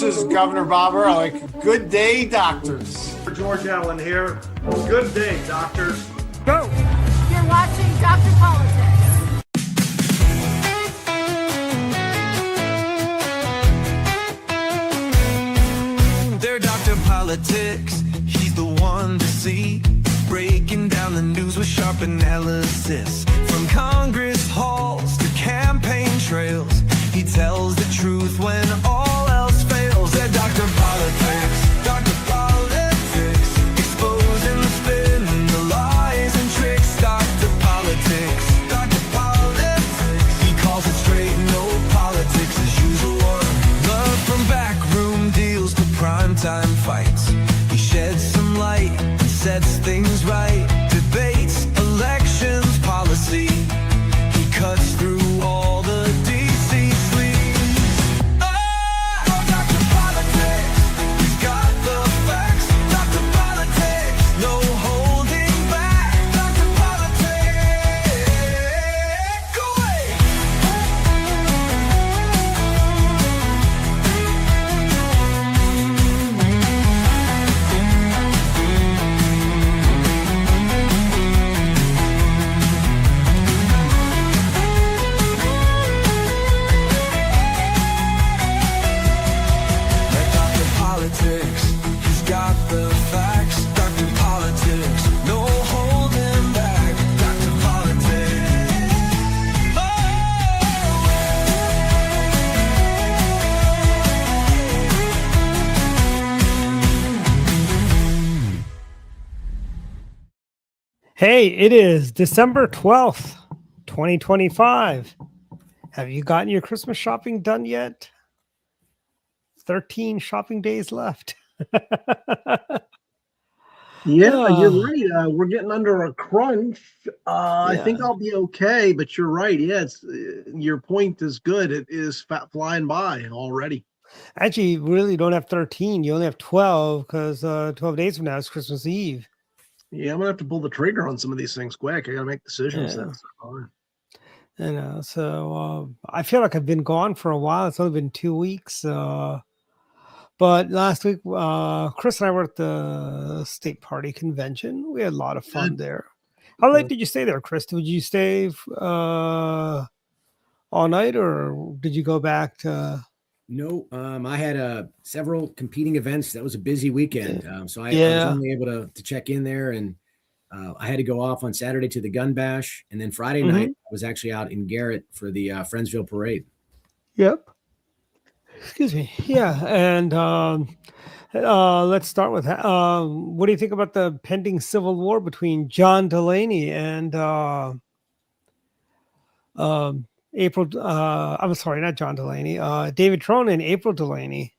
This is Governor Bobber. I like good day, doctors. George Allen here. Good day, doctors. Go. You're watching Dr. Politics. They're Dr. Politics. He's the one to see. Breaking down the news with sharp analysis. From Congress halls to campaign trails, he tells the truth when all else fails. They're Dr. Politics. Dr. Politics. Exposing the spin, the lies and tricks. Dr. Politics. Dr. Politics. He calls it straight, no politics as usual. Love from backroom deals to primetime fights. He sheds some light and sets things right. Debates, elections, policy. He cuts through all the DC sleaze. Oh, Dr. Politics. He's got the facts. Dr. Politics. No holding back. Dr. Politics. Go away. Dr. Politics, he's got the facts. Dr. Politics, no holding back. Dr. Politics. Hey, it is December 12th, 2025. Have you gotten your Christmas shopping done yet? 13 shopping days left. Yeah, you're right. We're getting under a crunch. I think Yeah. I'll be okay, but you're right. Yeah, your point is good. It is flying by already. Actually, you really don't have 13. You only have 12 because 12 days from now is Christmas Eve. Yeah, I'm gonna have to pull the trigger on some of these things quick. I gotta make decisions. Yeah. That's fine. So I feel like I've been gone for a while. It's only been 2 weeks. But last week, Chris and I were at the state party convention. We had a lot of fun there. How late did you stay there, Chris? Did you stay all night, or did you go back to? No, I had several competing events. That was a busy weekend. So I was only able to check in there, and I had to go off on Saturday to the gun bash. And then Friday night, I was actually out in Garrett for the Friendsville parade. Yep. Excuse me. Yeah. And let's start with what do you think about the pending civil war between John Delaney and April? I'm sorry, not John Delaney. David Trone and April Delaney.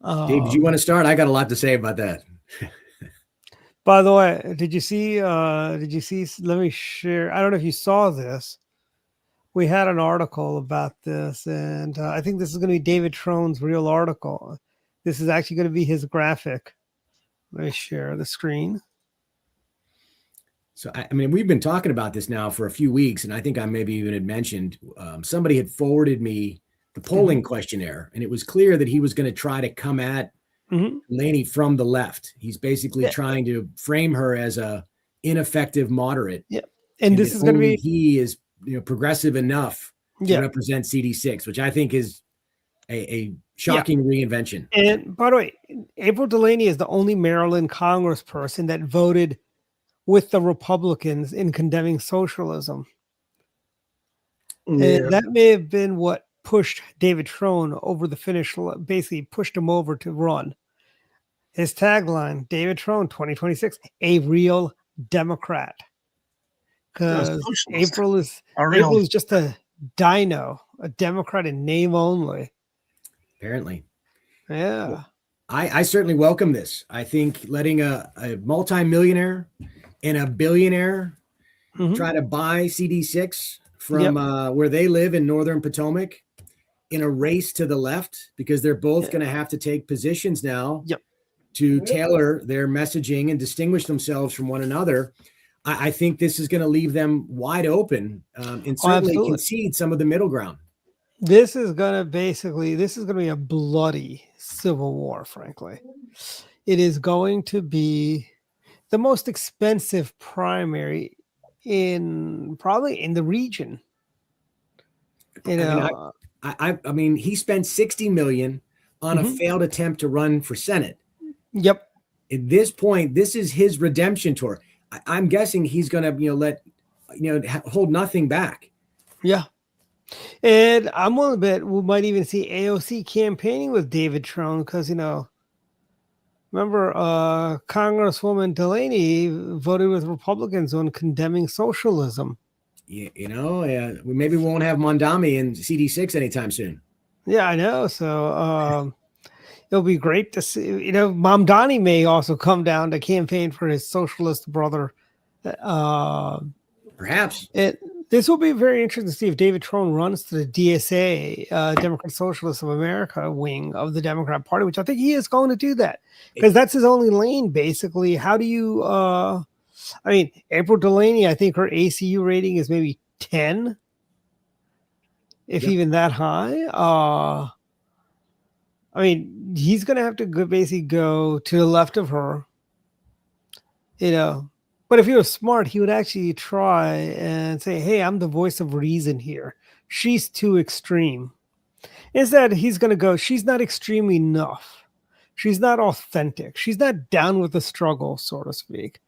Dave, did you want to start? I got a lot to say about that. By the way, did you see? Let me share. I don't know if you saw this. We had an article about this, and I think this is going to be David Trone's real article. This is actually going to be his graphic. Let me share the screen. So, I mean, we've been talking about this now for a few weeks, and I think I maybe even had mentioned somebody had forwarded me the polling questionnaire, and it was clear that he was going to try to come at Delaney from the left. He's basically trying to frame her as a ineffective moderate. Yeah, and this is going to be he is progressive enough to represent CD6, which I think is a shocking reinvention. And by the way, April Delaney is the only Maryland congressperson that voted with the Republicans in condemning socialism. And that may have been what pushed David Trone over the finish line, basically pushed him over to run. His tagline, David Trone 2026, a real Democrat. Because April is just a dino, a Democrat in name only. Apparently. Yeah. Well, I certainly welcome this. I think letting a multimillionaire and a billionaire try to buy CD6 from where they live in northern Potomac in a race to the left, because they're both going to have to take positions now to tailor their messaging and distinguish themselves from one another. I think this is going to leave them wide open and certainly concede some of the middle ground. This is gonna be a bloody civil war, frankly. It is going to be the most expensive primary probably in the region. I mean, he spent 60 million on a failed attempt to run for Senate. Yep. At this point, this is his redemption tour. I'm guessing he's going to, hold nothing back. Yeah. And I'm willing to bet we might even see AOC campaigning with David Trone because, remember Congresswoman Delaney voted with Republicans on condemning socialism. We maybe won't have Mondami in CD6 anytime soon. Yeah, I know. So it'll be great to see. Mamdani may also come down to campaign for his socialist brother. Perhaps. This will be very interesting to see if David Trone runs to the DSA, Democrat Socialists of America wing of the Democrat Party, which I think he is going to do that because that's his only lane, basically. How do you, April Delaney, I think her ACU rating is maybe 10, if even that high. He's going to have to basically go to the left of her, But if he was smart, he would actually try and say, hey, I'm the voice of reason here. She's too extreme. Instead, he's going to go, she's not extreme enough. She's not authentic. She's not down with the struggle, so to speak.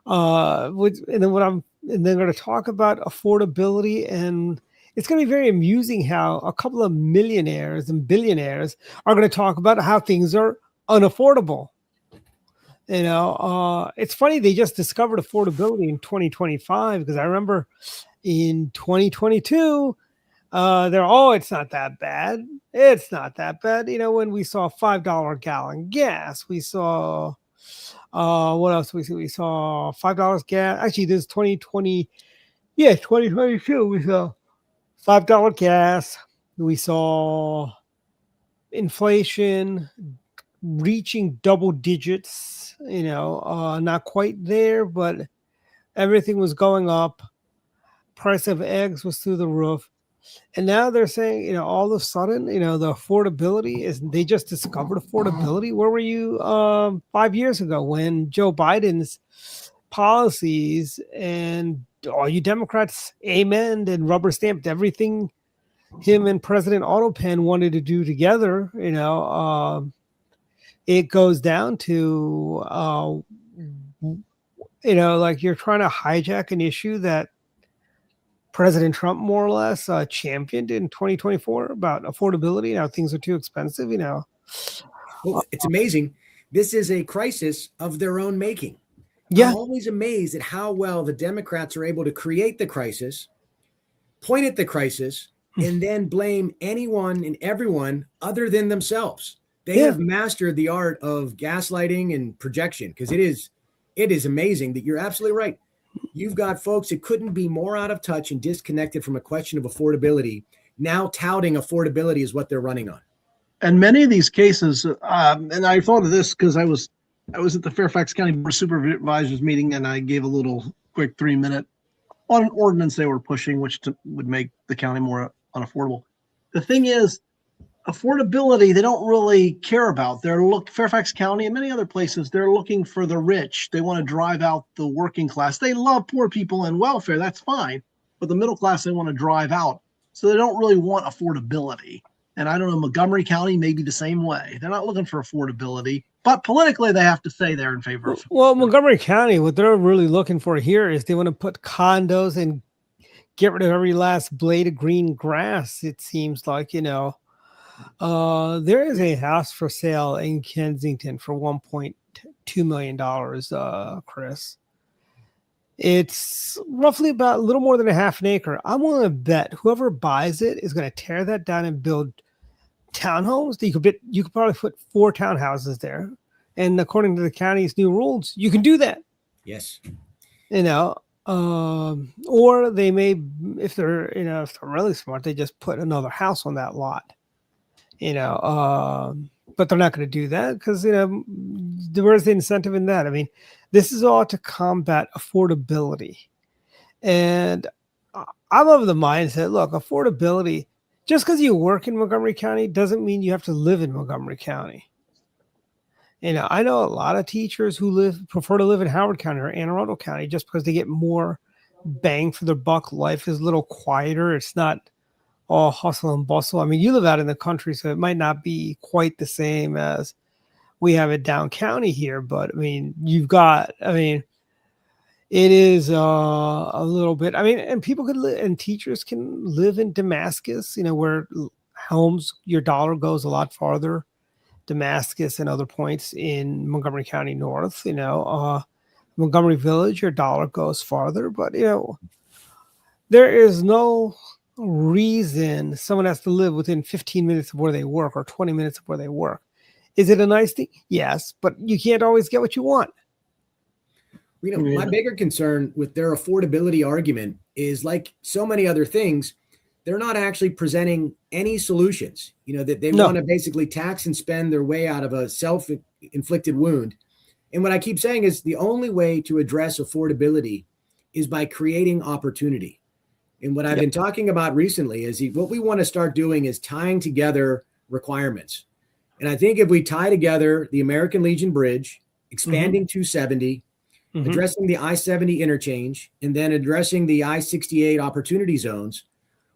And then going to talk about affordability, and it's going to be very amusing how a couple of millionaires and billionaires are going to talk about how things are unaffordable. It's funny they just discovered affordability in 2025 because I remember in 2022 it's not that bad. It's not that bad. When we saw $5 gallon gas, we saw what else we see? We saw $5 gas. Actually, this 2022 we saw $5 gas. We saw inflation reaching double digits, not quite there, but everything was going up. Price of eggs was through the roof. And now they're saying, all of a sudden, the affordability they just discovered affordability. Where were you 5 years ago when Joe Biden's policies and all you Democrats amened and rubber stamped everything him and President Autopan wanted to do together, it goes down to, like you're trying to hijack an issue that President Trump more or less championed in 2024 about affordability. Now things are too expensive, Well, it's amazing. This is a crisis of their own making. Yeah. I'm always amazed at how well the Democrats are able to create the crisis, point at the crisis, and then blame anyone and everyone other than themselves. They have mastered the art of gaslighting and projection because it is amazing that you're absolutely right. You've got folks that couldn't be more out of touch and disconnected from a question of affordability, now touting affordability is what they're running on. And many of these cases, and I thought of this because I was at the Fairfax County Board of Supervisors meeting, and I gave a little quick 3-minute on an ordinance they were pushing, which would make the county more unaffordable. The thing is, affordability, they don't really care about. Fairfax County and many other places, they're looking for the rich. They want to drive out the working class. They love poor people and welfare. That's fine. But the middle class, they want to drive out. So they don't really want affordability. And I don't know, Montgomery County may be the same way. They're not looking for affordability, but politically they have to say they're in favor of. Well, Montgomery County, what they're really looking for here is they want to put condos and get rid of every last blade of green grass. It seems like, there is a house for sale in Kensington for $1.2 million, Chris. It's roughly about a little more than a half an acre. I'm willing to bet whoever buys it is going to tear that down and build townhomes. You could probably put 4 townhouses there. And according to the county's new rules, you can do that. Yes. Or they may, if they're really smart, they just put another house on that lot. But they're not going to do that because, where's the incentive in that? I mean, this is all to combat affordability. And I'm of the mindset, look, affordability, just because you work in Montgomery County doesn't mean you have to live in Montgomery County. I know a lot of teachers who prefer to live in Howard County or Anne Arundel County just because they get more bang for their buck. Life is a little quieter. It's not all hustle and bustle. I mean, you live out in the country, so it might not be quite the same as we have it down county here. But I mean, it is a little bit. I mean, and people could live, and teachers can live in Damascus, where your dollar goes a lot farther. Damascus and other points in Montgomery County North, Montgomery Village, your dollar goes farther, but there is no reason someone has to live within 15 minutes of where they work or 20 minutes of where they work. Is it a nice thing? Yes, but you can't always get what you want. My bigger concern with their affordability argument is, like so many other things, they're not actually presenting any solutions, that they want to basically tax and spend their way out of a self-inflicted wound. And what I keep saying is the only way to address affordability is by creating opportunity. And what I've been talking about recently is what we want to start doing is tying together requirements. And I think if we tie together the American Legion Bridge, expanding 270, addressing the I-70 interchange, and then addressing the I-68 opportunity zones,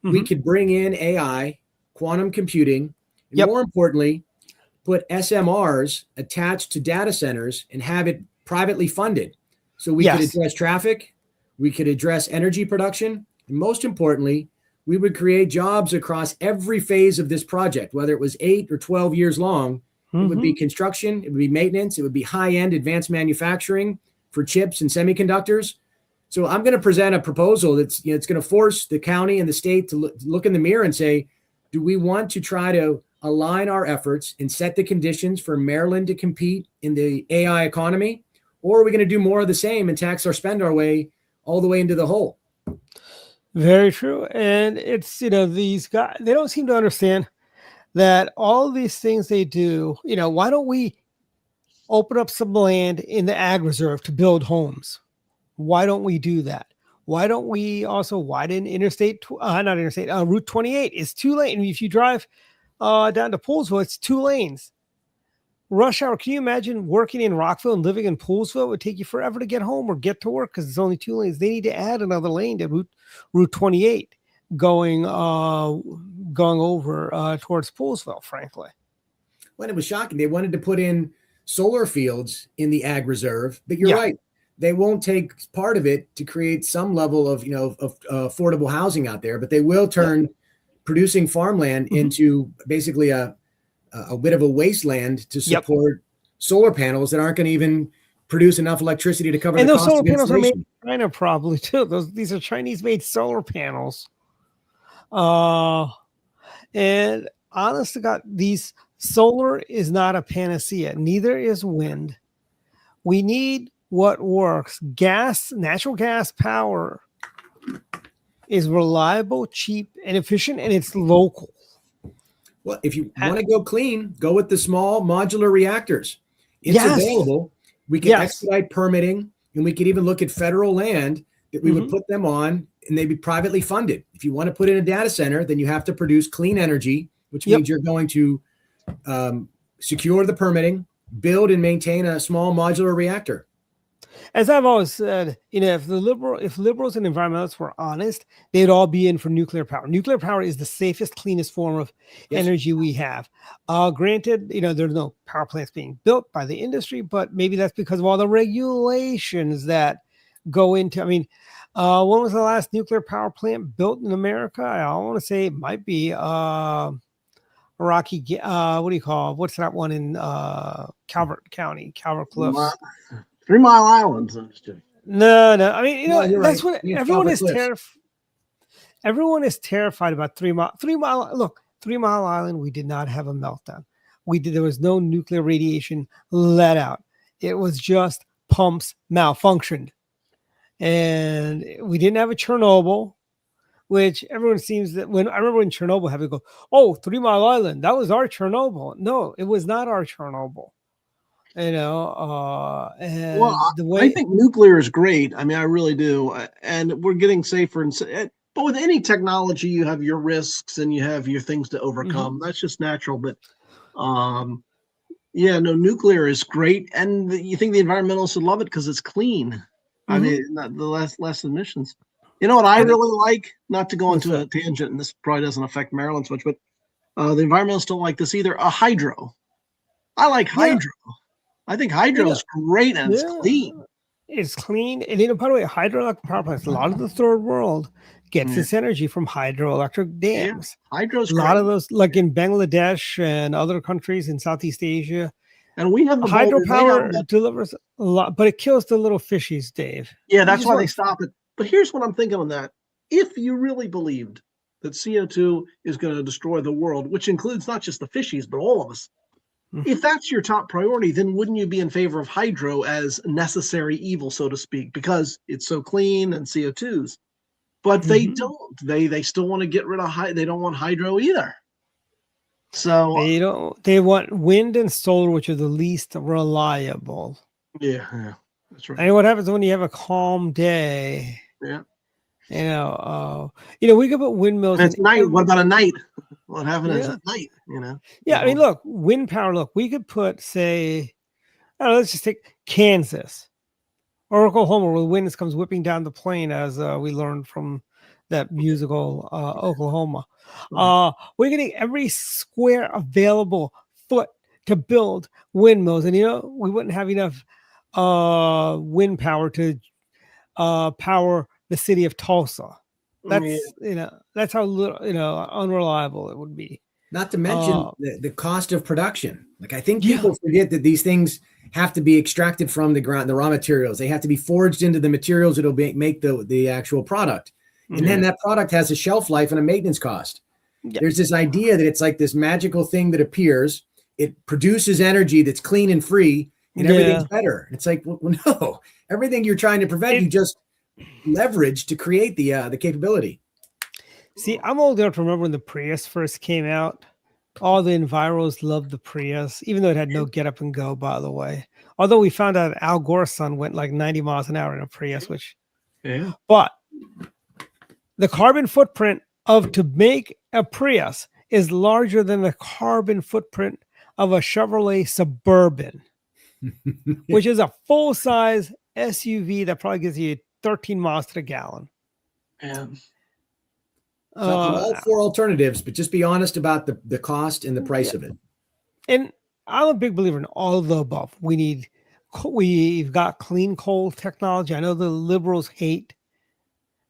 we could bring in AI, quantum computing, and more importantly, put SMRs attached to data centers and have it privately funded. So we could address traffic, we could address energy production, and most importantly, we would create jobs across every phase of this project, whether it was 8 or 12 years long. It would be construction, it would be maintenance, it would be high-end advanced manufacturing for chips and semiconductors. So I'm going to present a proposal that's, it's going to force the county and the state to look in the mirror and say, do we want to try to align our efforts and set the conditions for Maryland to compete in the AI economy? Or are we going to do more of the same and tax or spend our way all the way into the hole? Very true. And it's, these guys, they don't seem to understand that all these things they do, why don't we open up some land in the ag reserve to build homes? Why don't we do that? Why don't we also widen Route 28 is 2 lanes. If you drive down to Poolsville, it's 2 lanes. Rush hour. Can you imagine working in Rockville and living in Poolsville? It would take you forever to get home or get to work because it's only 2 lanes. They need to add another lane to Route 28 going over towards Poolsville, frankly. When it was shocking, they wanted to put in solar fields in the ag reserve, but you're right. They won't take part of it to create some level of, of affordable housing out there, but they will turn producing farmland into basically a bit of a wasteland to support solar panels that aren't going to even produce enough electricity to cover the cost of installation. And those solar panels are made in China probably too. These are Chinese-made solar panels. And honest to God, solar is not a panacea. Neither is wind. We need what works. Natural gas power is reliable, cheap, and efficient, and it's local. Well, if you want to go clean, go with the small modular reactors. It's available. We can expedite permitting, and we could even look at federal land that we would put them on, and they'd be privately funded. If you want to put in a data center, then you have to produce clean energy, which means you're going to secure the permitting, build and maintain a small modular reactor. As I've always said, if liberals and environmentalists were honest, they'd all be in for nuclear power. Nuclear power is the safest, cleanest form of energy we have. Granted, there's no power plants being built by the industry, but maybe that's because of all the regulations that go into. I mean, when was the last nuclear power plant built in America? I want to say it might be Rocky. What's that one in Calvert County, Calvert Cliffs? 3 Mile Island. No. I mean, that's right. what everyone is terrified. Everyone is terrified about 3 Mile. 3 Mile. Look, 3 Mile Island. We did not have a meltdown. There was no nuclear radiation let out. It was just pumps malfunctioned, and we didn't have a Chernobyl, which everyone seems that I remember when Chernobyl had to go, 3 Mile Island. That was our Chernobyl. No, it was not our Chernobyl. And I think nuclear is great. I mean, I really do. And we're getting safer. And But with any technology, you have your risks and you have your things to overcome. That's just natural. But yeah, no, nuclear is great, and you think the environmentalists would love it because it's clean. I mean, not the less emissions. You know what I really like? Not to go into a tangent, and this probably doesn't affect Maryland so much, but the environmentalists don't like this either. A hydro. I like hydro. I think hydro is great and it's clean. It's clean. And by the way, hydroelectric power plants, a lot of the third world gets its energy from hydroelectric dams. Yeah, hydro's a lot of those, like in Bangladesh and other countries in Southeast Asia. And we have the hydropower delivers a lot, but it kills the little fishies, Dave. Yeah, that's why they stop it. But here's what I'm thinking on that. If you really believed that CO2 is going to destroy the world, which includes not just the fishies, but all of us, if that's your top priority, then wouldn't you be in favor of hydro as necessary evil, so to speak, because it's so clean and CO2s? But they don't. They still want to get rid of they don't want hydro either. So they don't. They want wind and solar, which are the least reliable. Yeah, that's right. And what happens when you have a calm day? Yeah. We could put windmills. And it's night. What about a night? What happens at night? Yeah, I mean, look, wind power. Look, we could put, say, let's just take Kansas or Oklahoma, where the wind comes whipping down the plain, as we learned from that musical Oklahoma. We're getting every square available foot to build windmills, and we wouldn't have enough wind power to power the city of Tulsa. That's that's how little unreliable it would be. Not to mention the cost of production. Like, I think people forget that these things have to be extracted from the ground, the raw materials. They have to be forged into the materials that'll make the actual product. And then that product has a shelf life and a maintenance cost. There's this idea that it's like this magical thing that appears. It produces energy that's clean and free, and everything's better. It's like, well, no, everything you're trying to prevent, you just leverage to create the capability. See, I'm old enough to remember when the Prius first came out. All the enviros loved the Prius, even though it had no get up and go, by the way. Although we found out Al Gore's son went like 90 miles an hour in a Prius, but the carbon footprint to make a Prius is larger than the carbon footprint of a Chevrolet Suburban, which is a full-size SUV that probably gives you 13 miles to the gallon. So all four alternatives, but just be honest about the cost and the price of it. And I'm a big believer in all of the above. We've got clean coal technology. I know the liberals hate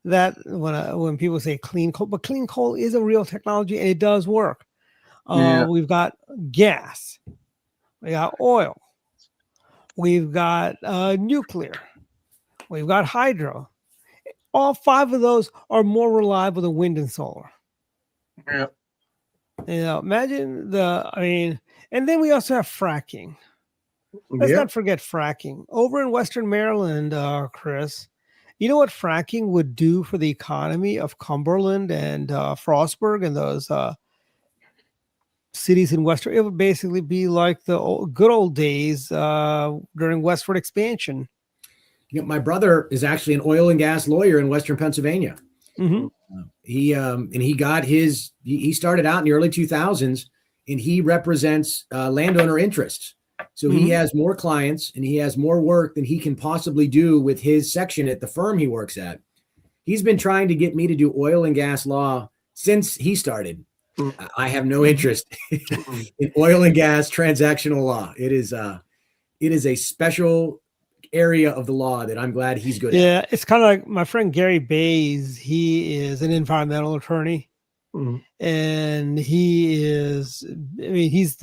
that when people say clean coal, but clean coal is a real technology and it does work. We've got gas, we got oil, we've got nuclear, we've got hydro. All five of those are more reliable than wind and solar. Yeah. Imagine and then we also have fracking. Let's not forget fracking. Over in Western Maryland, Chris, you know what fracking would do for the economy of Cumberland and Frostburg and those cities in Western? It would basically be like the good old days during westward expansion. My brother is actually an oil and gas lawyer in Western Pennsylvania. He started out in the early 2000s, and he represents landowner interests. So he has more clients and he has more work than he can possibly do with his section at the firm he works at. He's been trying to get me to do oil and gas law since he started. I have no interest in oil and gas transactional law. It is a special area of the law that I'm glad he's good at. Yeah, it's kind of like my friend Gary Bays. He is an environmental attorney, and he supports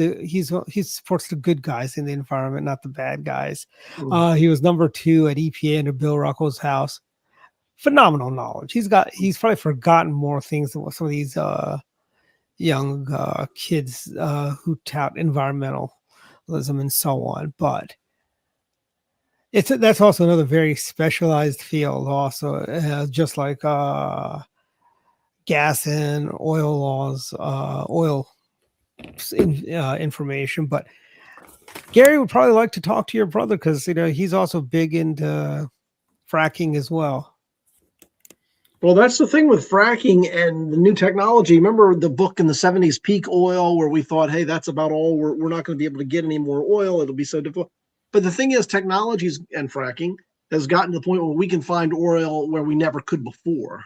the good guys in the environment, not the bad guys. He was number 2 at EPA under Bill Ruckels's house. Phenomenal knowledge. He's probably forgotten more things than what some of these young kids who tout environmentalism and so on, but that's also another very specialized field also, just like gas and oil laws, information. But Gary would probably like to talk to your brother because he's also big into fracking as well. Well, that's the thing with fracking and the new technology. Remember the book in the 70s, Peak Oil, where we thought, hey, that's about all. We're not going to be able to get any more oil. It'll be so difficult. But the thing is, technologies and fracking has gotten to the point where we can find oil where we never could before.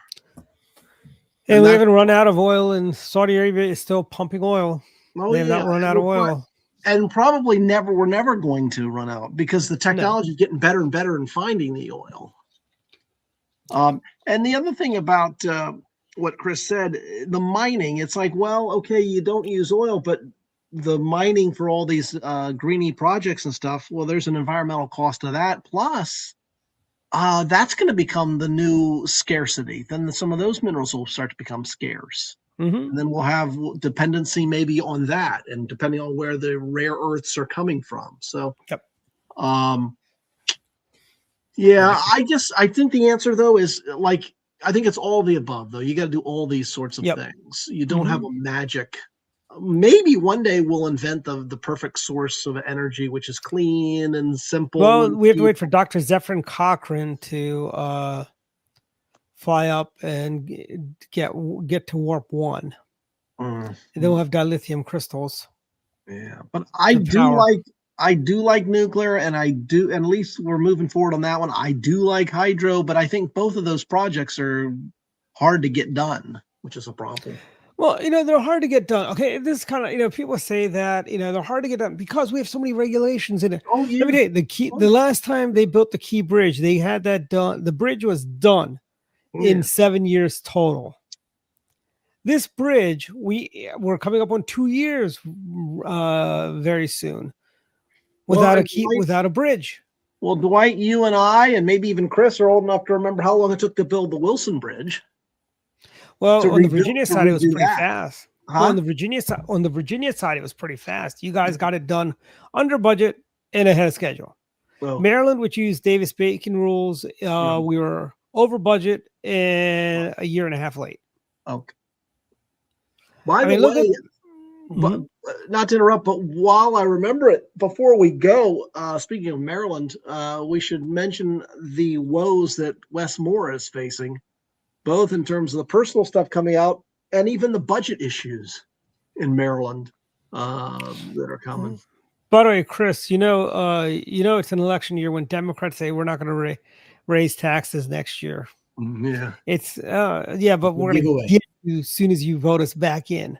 And we haven't run out of oil, and Saudi Arabia is still pumping oil. They have not run out of oil. And probably we're never going to run out because the technology is getting better and better in finding the oil. And the other thing about what Chris said, the mining, it's like, well, okay, you don't use oil, but the mining for all these greeny projects and stuff, well, there's an environmental cost to that. Plus, that's going to become the new scarcity. Then some of those minerals will start to become scarce. And then we'll have dependency maybe on that, and depending on where the rare earths are coming from. So, yeah, I think the answer though is like, I think it's all the above though. You got to do all these sorts of things. You don't have a magic. Maybe one day we'll invent the perfect source of energy, which is clean and simple. Well, we have to wait for Dr. Zephyrin Cochrane to fly up and get to warp 1. And then we'll have dilithium crystals. Yeah, but I do like nuclear, and at least we're moving forward on that one. I do like hydro, but I think both of those projects are hard to get done, which is a problem. Well, they're hard to get done. Okay, this is kind of, people say that, they're hard to get done because we have so many regulations in it. Oh, yeah. Let me tell you, the last time they built the Key Bridge, they had that done. The bridge was done in 7 years total. This bridge, we're coming up on 2 years very soon without a bridge. Well, Dwight, you and I, and maybe even Chris, are old enough to remember how long it took to build the Wilson Bridge. Well, on the Virginia side, it was pretty fast. Well, on the Virginia side, it was pretty fast. You guys got it done under budget and ahead of schedule. Well, Maryland, which used Davis-Bacon rules, we were over budget and a year and a half late. Okay. By the way, but not to interrupt, but while I remember it, before we go, speaking of Maryland, we should mention the woes that Wes Moore is facing, both in terms of the personal stuff coming out and even the budget issues in Maryland that are coming. By the way, Chris, it's an election year when Democrats say we're not going to raise taxes next year. Yeah, it's but we're going to get you as soon as you vote us back in.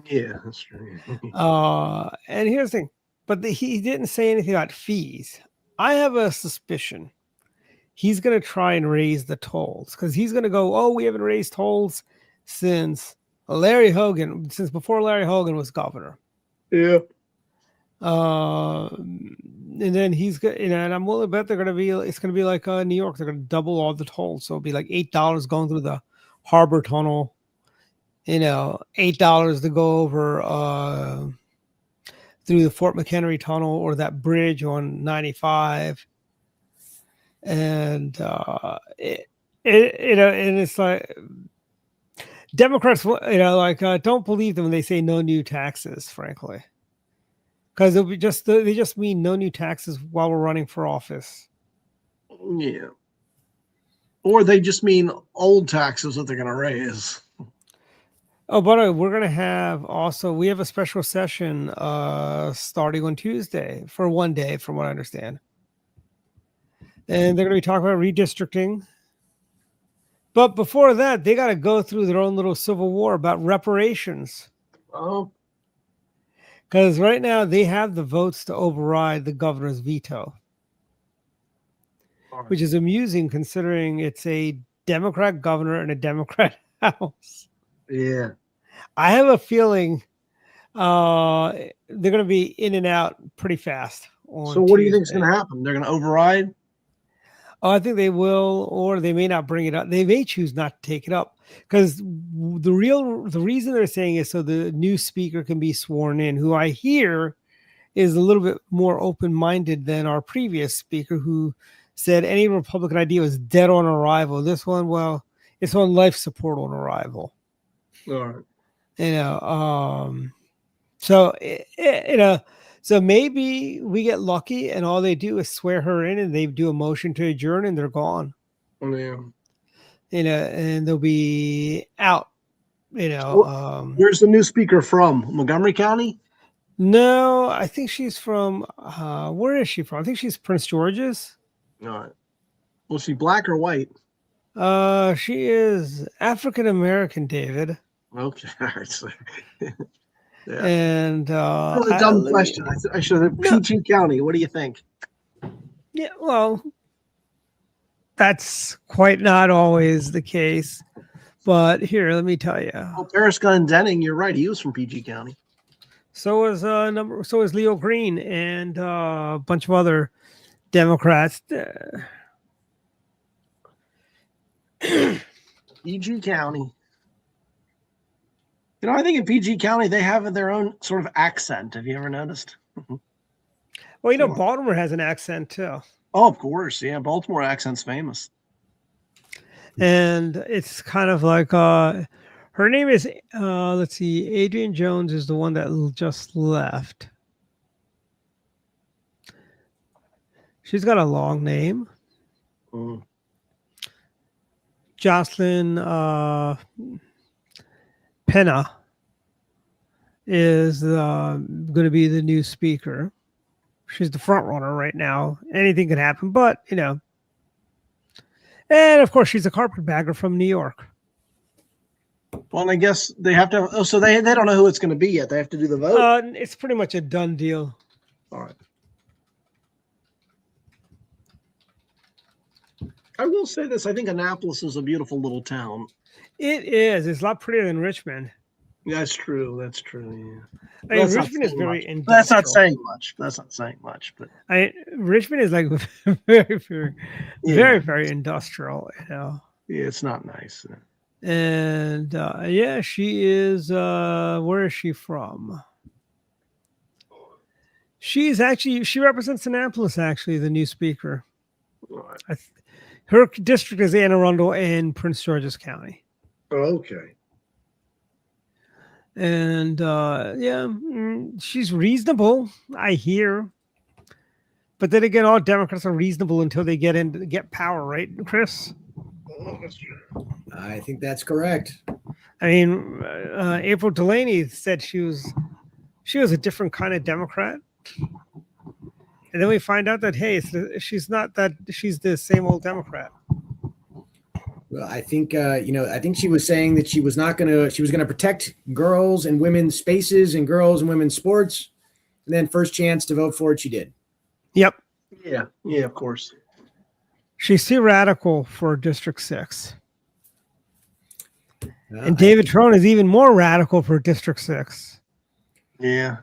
Yeah, that's true. And here's the thing, but he didn't say anything about fees. I have a suspicion he's going to try and raise the tolls because he's going to go, we haven't raised tolls since before Larry Hogan was governor. Yeah. And then he's going, and I'm willing to bet it's going to be like New York. They're going to double all the tolls. So it'll be like $8 going through the Harbor Tunnel, $8 to go over through the Fort McHenry Tunnel or that bridge on 95. And, and it's like Democrats, don't believe them when they say no new taxes, frankly. Because it'll be they just mean no new taxes while we're running for office. Yeah. Or they just mean old taxes that they're going to raise. Oh, by the way, we're going to have we have a special session starting on Tuesday for 1 day, from what I understand. And they're going to be talking about redistricting. But before that, they got to go through their own little civil war about reparations. Oh. Because right now they have the votes to override the governor's veto, which is amusing considering it's a Democrat governor and a Democrat House. Yeah. I have a feeling they're going to be in and out pretty fast. So what do you think is going to happen? They're going to override? Oh, I think they will, or they may not bring it up. They may choose not to take it up because the reason they're saying is so the new speaker can be sworn in, who I hear is a little bit more open-minded than our previous speaker, who said any Republican idea was dead on arrival. This one, well, it's on life support on arrival. All right. So maybe we get lucky and all they do is swear her in and they do a motion to adjourn and they're gone. Yeah. and they'll be out. Where's the new speaker from? Montgomery County? No, I think she's from. Where is she from? I think she's Prince George's. All right. Was she black or white? She is African American, David. Okay. All right. So, yeah. And That was a dumb question. I should have PG County. What do you think? Yeah, well, that's quite not always the case. But here, let me tell you. Oh, Paris Denning, you're right. He was from PG County. So is Leo Green and a bunch of other Democrats. PG County. I think in PG County they have their own sort of accent. Have you ever noticed? Well, Baltimore has an accent too. Oh, of course. Yeah, Baltimore accent's famous. And it's kind of like her name is let's see, Adrian Jones is the one that just left. She's got a long name. Jocelyn Penna is going to be the new speaker. She's the front runner right now. Anything can happen, but and of course she's a carpetbagger from New York. Well, and I guess they have to. Oh, so they don't know who it's going to be yet. They have to do the vote. It's pretty much a done deal. All right. I will say this. I think Annapolis is a beautiful little town. It is. It's a lot prettier than Richmond. That's true. That's true. Yeah. I mean, Richmond is very industrial. That's not saying much. But Richmond is like very industrial. Yeah, it's not nice. And she is. Where is she from? She represents Annapolis. Actually, the new speaker. Right. Her district is Anne Arundel and Prince George's County. Okay. And she's reasonable, I hear. But then again, all Democrats are reasonable until they get power, right, Chris? Oh, that's true. I think that's correct. I mean, April Delaney said she was a different kind of Democrat. And then we find out that, hey, she's not that. She's the same old Democrat. Well, I think I think she was saying that she was going to protect girls and women's spaces and girls and women's sports, and then first chance to vote for it, she did. Yep. Yeah, of course. She's too radical for District 6. And David Trone is even more radical for District 6. Yeah.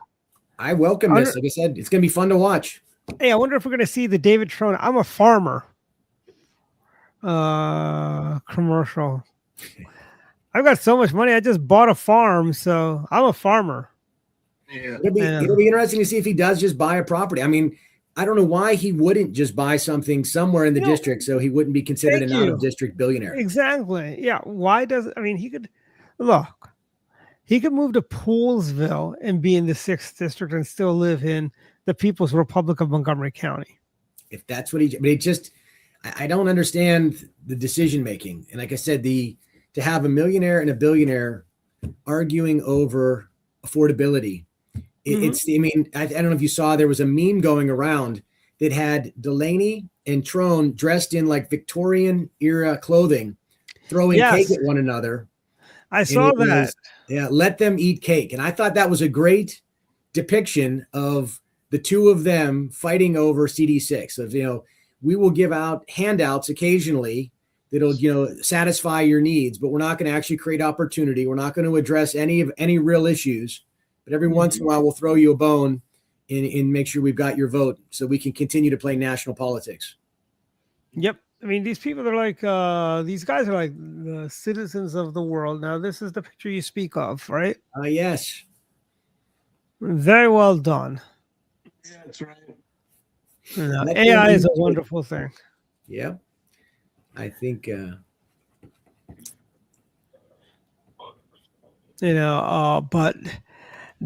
I welcome this. Like I said, it's going to be fun to watch. Hey, I wonder if we're going to see the David Trone. I'm a farmer. Commercial. I've got so much money. I just bought a farm, so I'm a farmer. Yeah. It'll be interesting to see if he does just buy a property. I mean, I don't know why he wouldn't just buy something somewhere in the district so he wouldn't be considered an out-of-district billionaire. Exactly. Yeah. Why does he could move to Poolsville and be in the 6th district and still live in the People's Republic of Montgomery County. If that's what I don't understand the decision making. And like I said, to have a millionaire and a billionaire arguing over affordability. I don't know if you saw, there was a meme going around that had Delaney and Trone dressed in like Victorian era clothing, throwing cake at one another. I saw that. Let them eat cake. And I thought that was a great depiction of the two of them fighting over CD6 of, we will give out handouts occasionally that'll, satisfy your needs, but we're not going to actually create opportunity. We're not going to address any real issues, but every once in a while we'll throw you a bone and make sure we've got your vote so we can continue to play national politics. Yep. I mean, these people are like, these guys are like the citizens of the world. Now, this is the picture you speak of, right? Yes. Very well done. Yeah, that's right. AI is a wonderful thing. Yeah. I think, but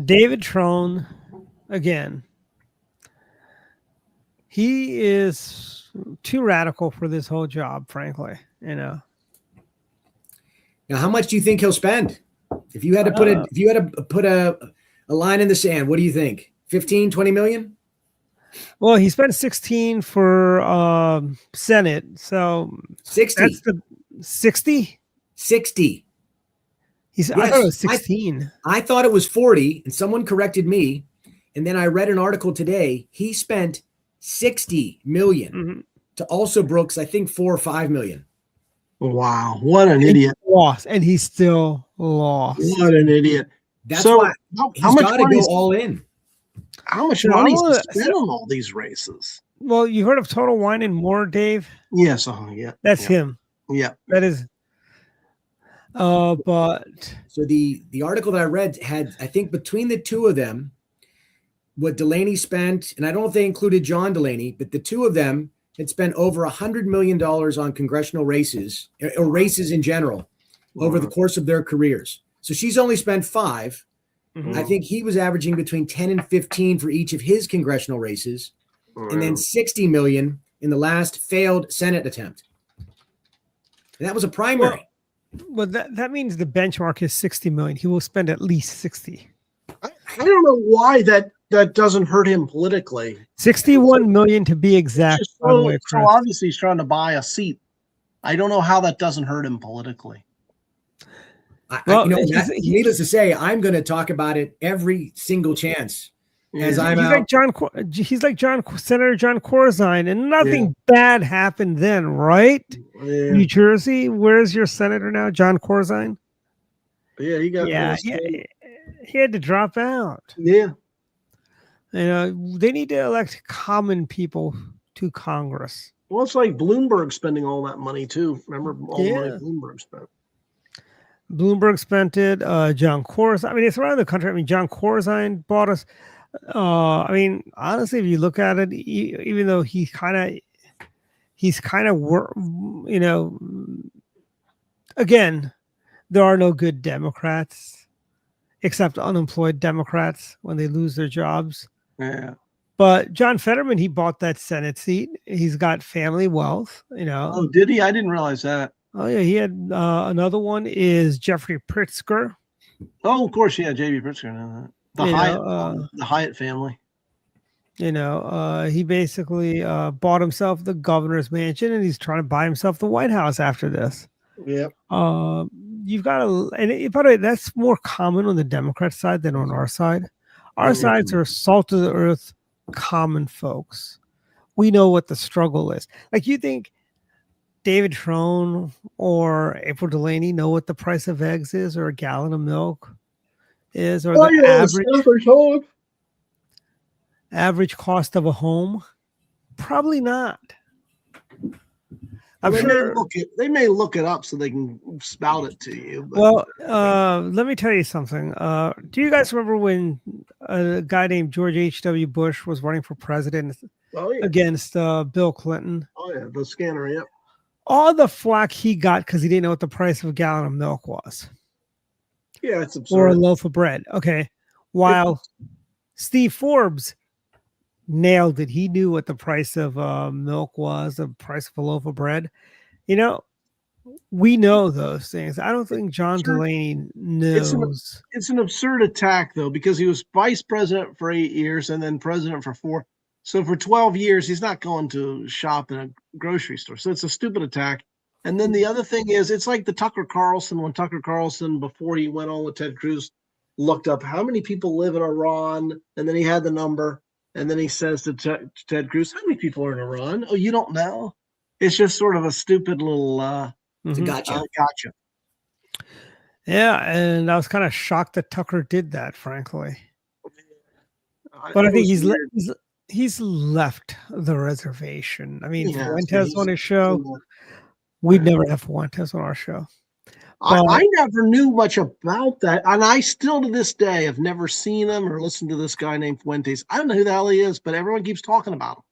David Trone, again, he is too radical for this whole job, frankly, Now, how much do you think he'll spend? If you had to put a line in the sand, what do you think? 15, 20 million? Well, he spent 16 for Senate, so 60. that's the 60. 60. I thought it was 16. I thought it was 40, and someone corrected me. And then I read an article today. He spent 60 million to also Brooks, I think 4 or 5 million. Wow, what an idiot! Lost, and he still lost. What an idiot! That's So, why how much got to money? go all in. How much No, money I is wanna- spent on all these races? Well, you heard of Total Wine and More, Dave? Yes, yeah, That's him. yeah. That is. But So the article that I read had, I think, between the two of them, what Delaney spent, and I don't know if they included John Delaney, but the two of them had spent over $100 million on congressional races or races in general over the course of their careers. So she's only spent 5. I think he was averaging between 10 and 15 for each of his congressional races, and then 60 million in the last failed Senate attempt. And that was a primary. well, that means the benchmark is 60 million. He will spend at least 60. I don't know why that doesn't hurt him politically. 61 million to be exact. Just By the so, way, so Chris. obviously he's trying to buy a seat. I don't know how that doesn't hurt him politically. Well, Needless to say, I'm going to talk about it every single chance. As I'm he's out. like Senator John Corzine, and nothing bad happened then, right? Yeah, New Jersey, where's your senator now, John Corzine? yeah, he got He had to drop out. yeah. You know, they need to elect common people to Congress. Well, it's like Bloomberg spending all that money too. Remember all the money Bloomberg spent? Bloomberg spent it. John Corzine. I mean, it's around the country. I mean, John Corzine bought us. I mean, honestly, if you look at it, even though he's kind of, you know, again, there are no good Democrats except unemployed Democrats when they lose their jobs. Yeah. But John Fetterman, he bought that Senate seat. He's got family wealth, you know. Oh, did he? I didn't realize that. Oh yeah, he had another one is Jeffrey Pritzker. Oh, of course, yeah, J.B. Pritzker. The Hyatt family. You know, he basically bought himself the governor's mansion, and he's trying to buy himself the White House after this. Yep. You've got to, and by the way, that's more common on the Democrat side than on our side. Our sides are salt of the earth, common folks. We know what the struggle is. Like, you think David Trone or April Delaney know what the price of eggs is, or a gallon of milk is, or the average cost of a home? Probably not. I'm sure they may look it up so they can spout it to you. But. Well, let me tell you something. Do you guys remember when a guy named George H.W. Bush was running for president against Bill Clinton? Oh, yeah, the scanner, yep. All the flack he got because he didn't know what the price of a gallon of milk was. Yeah, it's absurd. Or a loaf of bread. Okay. While Steve Forbes nailed it. He knew what the price of milk was, the price of a loaf of bread. You know, we know those things. I don't think John Delaney knows. It's an absurd attack, though, because he was vice president for 8 years and then president for 4. So for 12 years, he's not going to shop in a grocery store. So it's a stupid attack. And then the other thing is, it's like the Tucker Carlson, when Tucker Carlson, before he went on with Ted Cruz, looked up how many people live in Iran, and then he had the number. And then he says to Ted Cruz, how many people are in Iran? Oh, you don't know? It's just sort of a stupid little gotcha. Gotcha. Yeah, and I was kind of shocked that Tucker did that, frankly. But I think he's left the reservation. I mean, Fuentes on his show. We'd never have Fuentes on our show. I never knew much about that, and I still to this day have never seen him or listened to this guy named Fuentes. I don't know who the hell he is, but everyone keeps talking about him.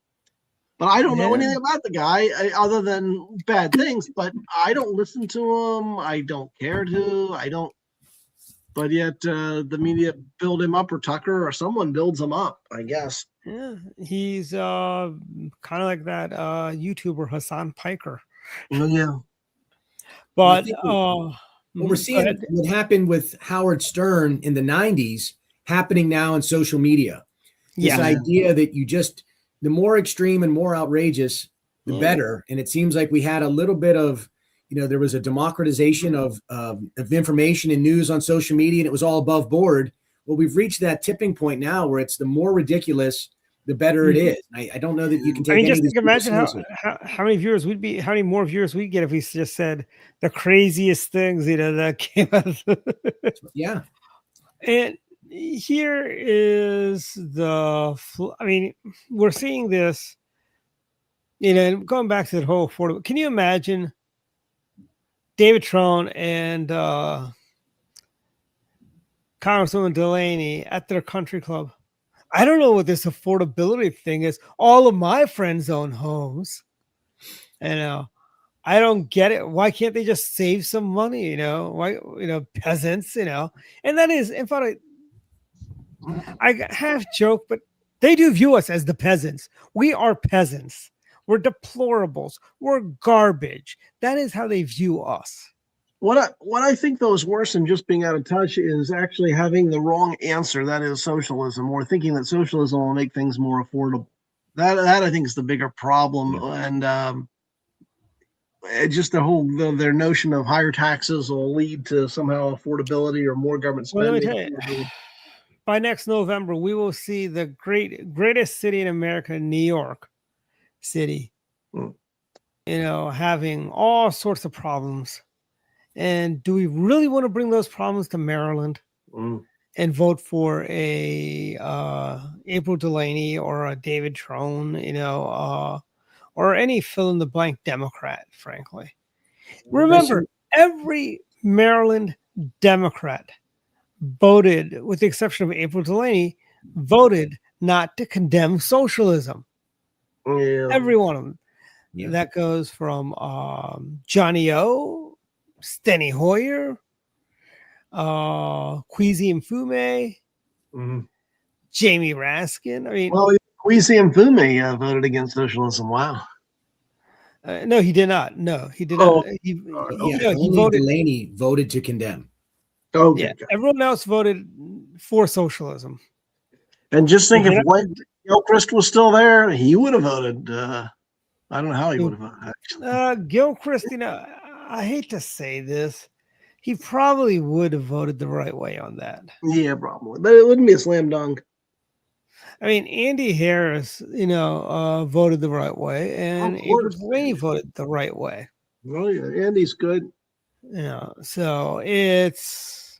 But I don't know anything about the guy other than bad things. But I don't listen to him. I don't care to. I don't. But yet the media build him up, or Tucker, or someone builds him up, I guess. Yeah, he's kind of like that YouTuber Hassan Piker. Yeah. But Well, we're Go seeing ahead. what happened with Howard Stern in the 90s happening now in social media. This Yeah. idea that the more extreme and more outrageous, the Yeah. better. And it seems like we had a little bit of, there was a democratization of information and news on social media, and it was all above board. Well, we've reached that tipping point now where it's the more ridiculous, the better it is. I don't know that you can I take mean, any of just these people imagine seriously. how many viewers how many more viewers we'd get if we just said the craziest things, that came out. Yeah. And here is I mean, we're seeing this, going back to the whole affordable. Can you imagine David Trone and Congresswoman Delaney at their country club? I don't know what this affordability thing is. All of my friends own homes. I don't get it. Why can't they just save some money? Why, peasants, and that is, in fact, I half joke, but they do view us as the peasants. We are peasants. We're deplorables. We're garbage. That is how they view us. What I think though is worse than just being out of touch is actually having the wrong answer. That is socialism, or thinking that socialism will make things more affordable. That I think is the bigger problem, and just their notion of higher taxes will lead to somehow affordability or more government Well, spending. let me tell you, by next November, we will see the greatest city in America, New York City, having all sorts of problems. And do we really want to bring those problems to Maryland and vote for a April Delaney or a David Trone, or any fill in the blank Democrat, frankly? Remember, every Maryland Democrat voted, with the exception of April Delaney, voted not to condemn socialism. Yeah. Every one of them. Yeah. That goes from Johnny O, Steny Hoyer, Kwesi Mfume, Jamie Raskin. I mean, well, Kwesi Mfume voted against socialism. Wow. No, he did not. No, he did Oh, not. He Only voted. Delaney voted to condemn. Okay. Yeah, everyone else voted for socialism. And just think, if Gilchrist was still there, he would have voted. I don't know how he would have voted. Actually. Gilchrist, I hate to say this, he probably would have voted the right way on that. Yeah, probably, but it wouldn't be a slam dunk. I mean, Andy Harris, voted the right way, and April Delaney voted the right way. Oh yeah, Andy's good. So it's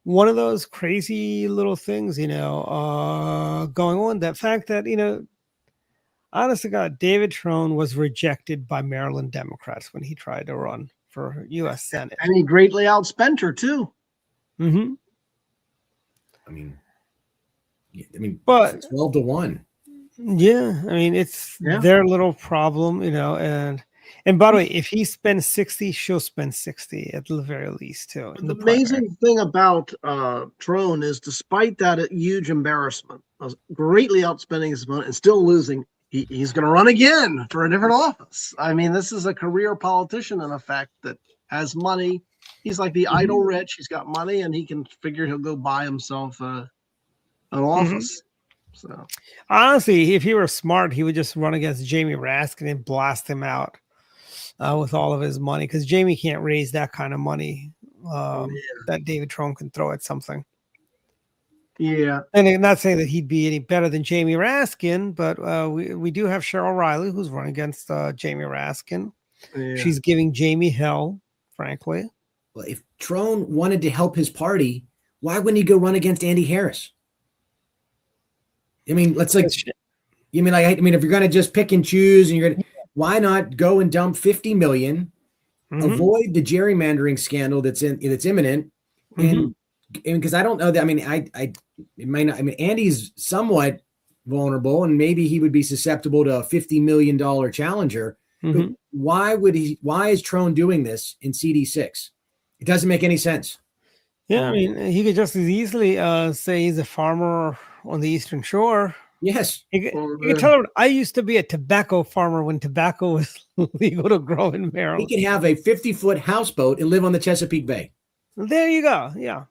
one of those crazy little things, going on. That fact that, honest to God, David Trone was rejected by Maryland Democrats when he tried to run for U.S. Senate. And he greatly outspent her, too. Mm-hmm. I mean, but 12-1. Yeah, I mean, it's their little problem, and by the way, if he spends 60, she'll spend 60 at the very least, too. The amazing thing about Trone is, despite that huge embarrassment, greatly outspending his opponent and still losing, he's going to run again for a different office. I mean, this is a career politician, in effect, that has money. He's like the idle rich. He's got money, and he can figure he'll go buy himself an office. So, honestly, if he were smart, he would just run against Jamie Raskin and blast him out with all of his money, because Jamie can't raise that kind of money that David Trone can throw at something. Yeah. And I'm not saying that he'd be any better than Jamie Raskin, but we do have Cheryl Riley, who's running against Jamie Raskin. Yeah. She's giving Jamie hell, frankly. Well, if Trone wanted to help his party, why wouldn't he go run against Andy Harris? I mean, if you're going to just pick and choose, and why not go and dump $50 million, avoid the gerrymandering scandal that's imminent, and because I don't know that. I mean, it might not. I mean, Andy's somewhat vulnerable, and maybe he would be susceptible to a $50 million challenger. But why is Trone doing this in CD6? It doesn't make any sense. Yeah, I mean, he could just as easily say he's a farmer on the Eastern Shore. Yes. You can tell her I used to be a tobacco farmer when tobacco was legal to grow in He Maryland. could have a 50-foot houseboat and live on the Chesapeake Bay. There you go. Yeah.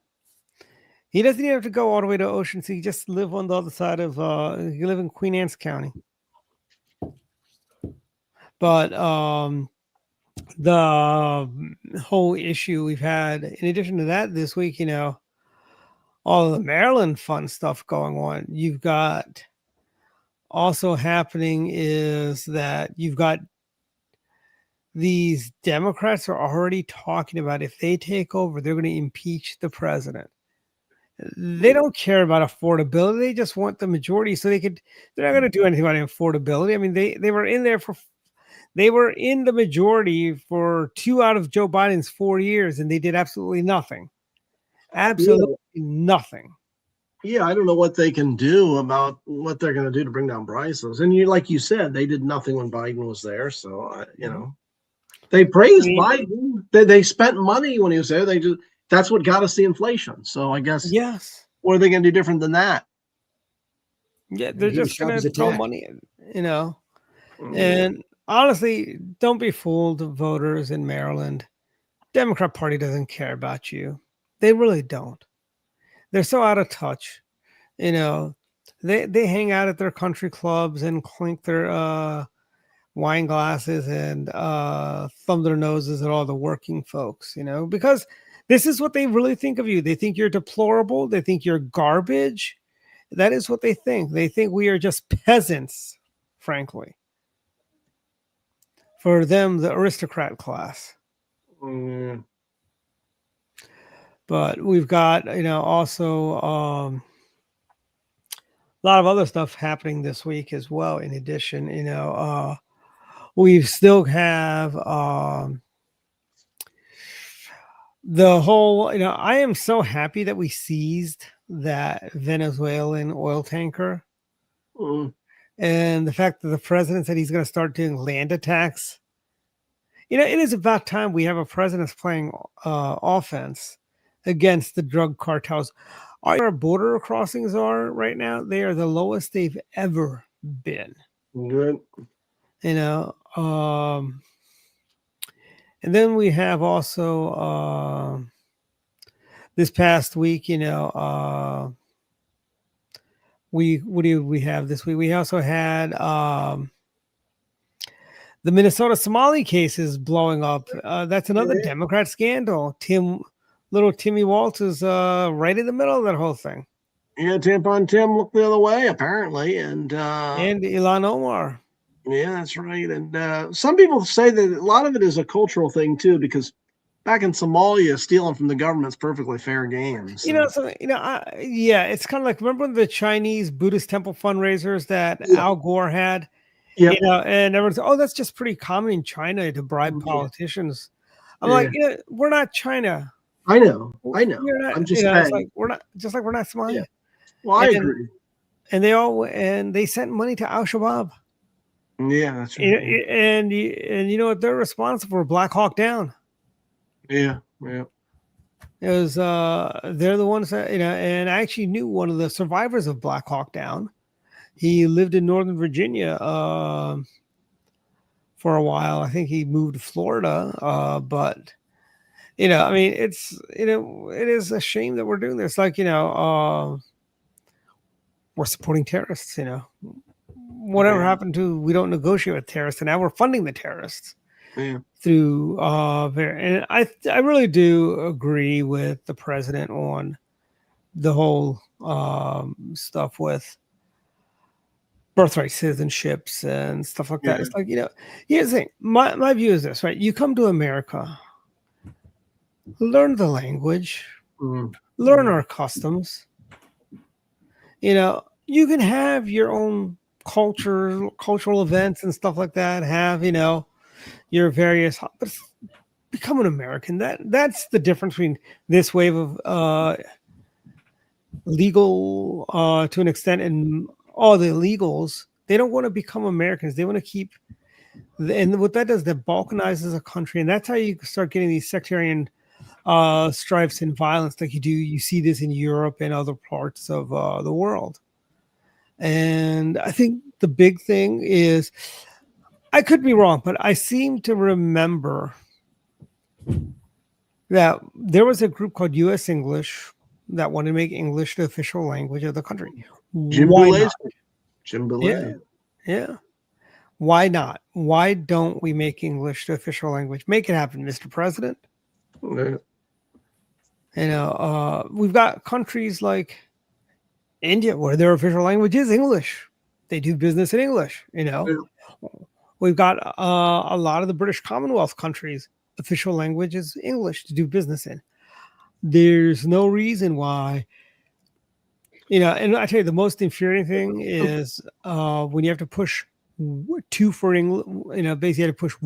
He doesn't even have to go all the way to Ocean City. Just live on the other side of you live in Queen Anne's County. But the whole issue we've had, in addition to that, this week, all of the Maryland fun stuff going on. You've got also happening is that you've got these Democrats are already talking about if they take over, they're going to impeach the president. They don't care about affordability. They just want the majority so they're not going to do anything about affordability. I mean, they were in there they were in the majority for 2 out of Joe Biden's 4 years, and they did absolutely nothing. Absolutely nothing. Yeah, I don't know what they can do about what they're going to do to bring down prices. And like you said, they did nothing when Biden was there. So, they praised Biden. They spent money when he was there. That's what got us the inflation. So I guess, yes. What are they going to do different than that? Yeah, they're just going to throw money in, And honestly, don't be fooled, voters in Maryland. Democrat Party doesn't care about you. They really don't. They're so out of touch. They hang out at their country clubs and clink their wine glasses and thumb their noses at all the working folks, because this is what they really think of you. They think you're deplorable. They think you're garbage. That is what they think. They think we are just peasants, frankly. For them, the aristocrat class. But we've got, also a lot of other stuff happening this week as well. In addition, we still have the whole, I am so happy that we seized that Venezuelan oil tanker. And the fact that the president said he's going to start doing land attacks. It is about time we have a president that's playing offense against the drug cartels. Our border crossings are right now, they are the lowest they've ever been. Good. And then we have also this past week, what do we have this week? We also had the Minnesota Somali cases blowing up. That's another Democrat scandal. Little Timmy Waltz is right in the middle of that whole thing. Yeah, Tampon Tim looked the other way, apparently. And Ilhan Omar. Yeah, that's right. And some people say that a lot of it is a cultural thing, too, because back in Somalia, stealing from the government's perfectly fair game. So. It's kind of like, remember the Chinese Buddhist temple fundraisers that Al Gore had? Yep. And everyone's, that's just pretty common in China to bribe politicians. I'm like, we're not China. I know. Not, I'm just saying. Like we're not Somalia. Yeah. Well, I agree. And they sent money to Al Shabaab. Yeah, that's right. And you know what? They're responsible for Black Hawk Down. Yeah. It was they're the ones that and I actually knew one of the survivors of Black Hawk Down. He lived in Northern Virginia for a while. I think he moved to Florida, but it's it is a shame that we're doing this. Like we're supporting terrorists. Whatever happened to we don't negotiate with terrorists, and now we're funding the terrorists. Yeah. Through and I really do agree with the president on the whole stuff with birthright citizenships and stuff like that. It's like, here's the thing. My view is this, right? You come to America, learn the language, learn our customs. You can have your own cultural events and stuff like that. Have, your various, but become an American. That's the difference between this wave of legal to an extent and all the illegals. They don't want to become Americans. They want to keep, and what that does, that balkanizes a country, and that's how you start getting these sectarian strifes and violence like you see this in Europe and other parts of the world. And I think the big thing is, I could be wrong, but I seem to remember that there was a group called U.S. English that wanted to make English the official language of the country. Jim Why Boulay. not? Jim Boulay. Yeah. Why not? Why don't we make English the official language? Make it happen, Mr. President. Yeah. You know, we've got countries like India where their official language is English. They do business in English. You know, Yeah. we've got a lot of the British Commonwealth countries. Official language is English to do business in. There's no reason why. You know, and I tell you, the most infuriating thing is when you have to push two for English. You know, basically, you have to push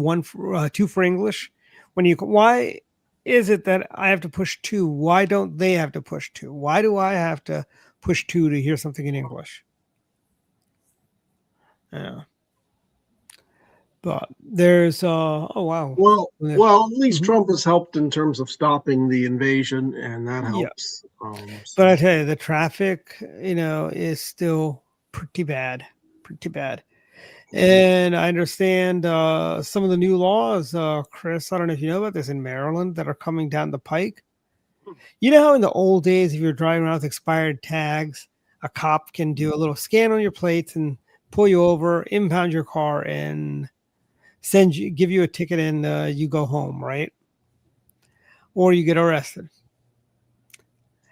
two for English. Why is it that I have to push two? Why don't they have to push two? Why do I have to push two to hear something in English? Yeah. But there's oh wow. Well, at least Mhm. Trump has helped in terms of stopping the invasion, and that Yeah. helps. But I tell you, the traffic, you know, is still pretty bad. Pretty bad. And I understand some of the new laws, Chris, I don't know if you know about this, in Maryland that are coming down the pike. You know how in the old days, if you're driving around with expired tags, a cop can do a little scan on your plates and pull you over, impound your car, and give you a ticket, and you go home, right? Or you get arrested.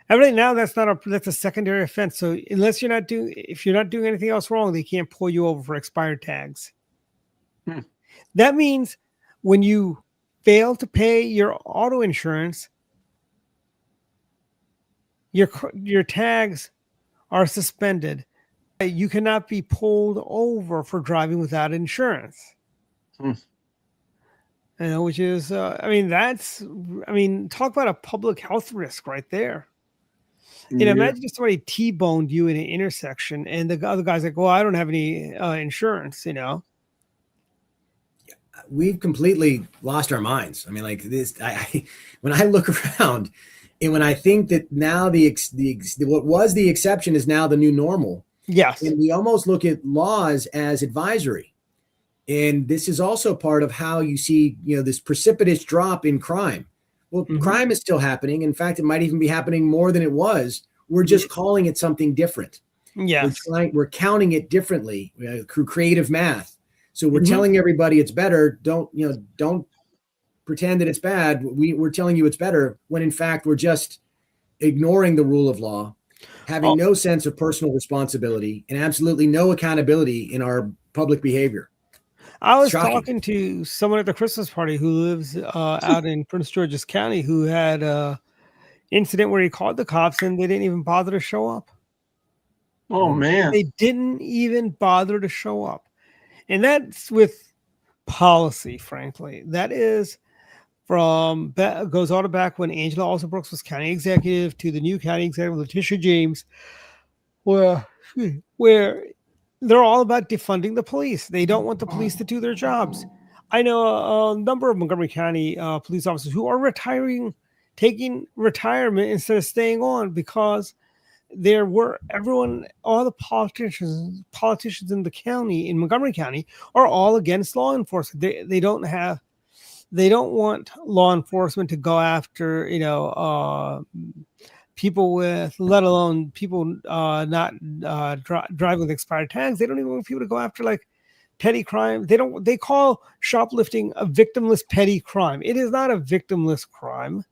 Right now, that's a secondary offense. So if you're not doing anything else wrong, they can't pull you over for expired tags. That means when you fail to pay your auto insurance, your tags are suspended. You cannot be pulled over for driving without insurance. You know, which is, talk about a public health risk right there. You know, imagine if somebody T-boned you in an intersection and the other guy's like, well, I don't have any insurance, you know. We've completely lost our minds. I mean, like this, when I look around and when I think that now what was the exception is now the new normal. Yes. And we almost look at laws as advisory. And this is also part of how you see, you know, this precipitous drop in crime. Well, crime is still happening. In fact, it might even be happening more than it was. We're just calling it something different. Yes. We're counting it differently through creative math. So we're telling everybody it's better. Don't pretend that it's bad. We're telling you it's better when in fact we're just ignoring the rule of law, having no sense of personal responsibility, and absolutely no accountability in our public behavior. I was talking to someone at the Christmas party who lives out in Prince George's County who had an incident where he called the cops and they didn't even bother to show up. Oh, man. They didn't even bother to show up. And that's with policy, frankly. That is goes all the back when Angela Olsen Brooks was county executive to the new county executive, Letitia James, where they're all about defunding the police. They don't want the police to do their jobs. I know a number of Montgomery County police officers who are taking retirement instead of staying on because all the politicians in the county, in Montgomery County, are all against law enforcement. They don't want law enforcement to go after, people with, let alone people not driving with expired tags. They don't even want people to go after like petty crime. They call shoplifting a victimless petty crime. It is not a victimless crime.